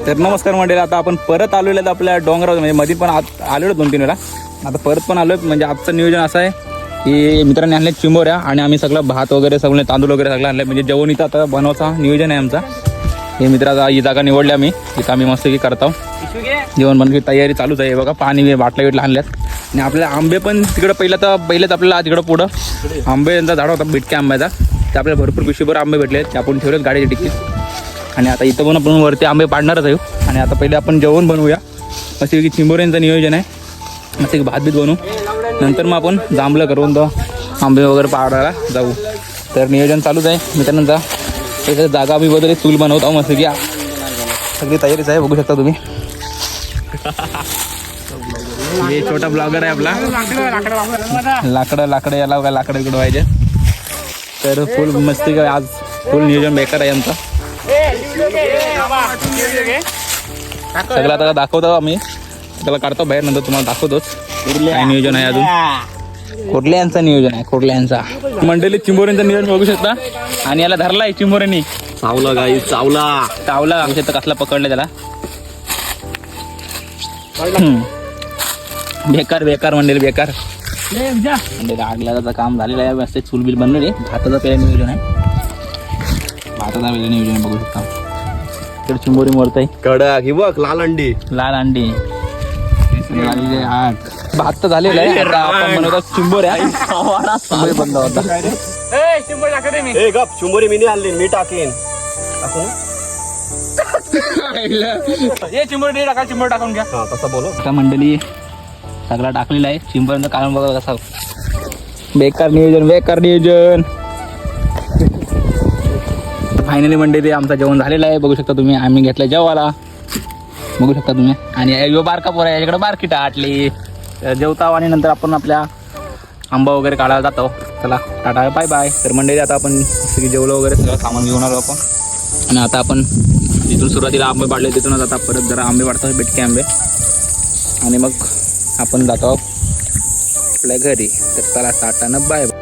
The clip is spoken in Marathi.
तर नमस्कार मंडळी, आता आपण परत आलेलो आहेत आपल्या डोंगरावर. म्हणजे मध्ये पण आलेलो 2-3 वेळा, आता परत पण आलो. म्हणजे आजचं नियोजन असं आहे की मित्रांनी आणले चिंबोऱ्या आणि आम्ही सगळं भात वगैरे सगळं तांदूळ वगैरे सगळं आणलं. म्हणजे जेवण इथं आता बनवायचा नियोजन आहे आमचा. हे मित्राचा ही जागा निवडली आम्ही, इथं आम्ही मस्त की करतो जेवण बनवायची तयारी चालूच आहे. बघा पाणी बाटल्या बिटल्या आणल्यात आणि आपल्याला आंबे पण तिकडं पहिलेच आपल्याला तिकडं पुढं आंब्यांचा झाड होता बिटक्या आंब्याचा, ते आपल्याला भरपूर पिशवीभर आंबे भेटले, ते आपण ठेवलेत गाडीच्या डिक्कीत. आणि आता इथं पण आपण वरती आंबे पाडणारच आहे. आणि आता पहिले आपण जेवण बनवूया, असे की चिंबोऱ्यांचं नियोजन आहे, असं की भात बीत बनवू, नंतर मग आपण जांभलं करून तो आंबे वगैरे पाडायला जाऊ. तर नियोजन चालूच आहे मित्रांचा. त्याच्या जागा आम्ही बदलली, चूल बनवत आहो मस्त की, सगळी तयारीच आहे, बघू शकता तुम्ही. हे छोटा ब्लॉगर आहे आपला, लाकडं याला बघा, लाकडं इकडं व्हायचे. तर फुल मस्ती काय आज, फुल नियोजन बेकार आहे आमचं. सगळं आता दाखवतो आम्ही, त्याला काढतो बाहेर, नंतर तुम्हाला दाखवतोच काय नियोजन आहे. अजून कुर्ल्यांचं नियोजन आहे, कुर्ल्यांचा मंडळी चिंबोऱ्यांचं नियोजन बघू शकता. आणि याला धरलाय चिंबोऱ्यांनी, चावला गाई, चावला आमच्या इथं कसला पकडलं त्याला. बेकार मंडळी, बेकार म्हणजे आगल्याचं काम झालेलं आहे. मस्त चूल बिल बनलेली. भाताचं पहिलं नियोजन आहे, भाताचा पहिलं नियोजन आहे, बघू शकता. इकडे चिंबोरी मोडत आहे, कडक ही बघ, लाल अंडी, लाल अंडी झालेले. भात तर झालेलं आहे, आता आपण बनवतो चिंबोऱ्या. चिंबोरी बंद होता. ए गप, चिंबोरी मी नाही आणली, मी टाकेन. चिंबोरी टाकून घ्या. हा तसं बोलो. आता मंडळी सगळा टाकलेला आहे. चिंबोऱ्यांचं कारण बघा कसं बेकार नियोजन. फायनली मंडळी आमचं जेवण झालेलं आहे, बघू शकता तुम्ही. आम्ही घेतलं जेवायला, बघू शकता तुम्ही. आणि यो बारका पोर आहे, याच्याकडे बारकी टाटली. जेवताव आणि नंतर आपण आपल्या आंबा वगैरे काढायला जातो. चला टाटा, बाय बाय. तर मंडळी आता आपण सगळी जेवलं वगैरे सगळं सामान घेऊन आलो आपण. आणि आता आपण जिथून सुरुवातीला आंबे पाडले तिथूनच आता परत जरा आंबे पाडतो, बिटके आंबे. आणि मग आपण जातो आपल्या घरी. तर चला टाटा, बाय बाय.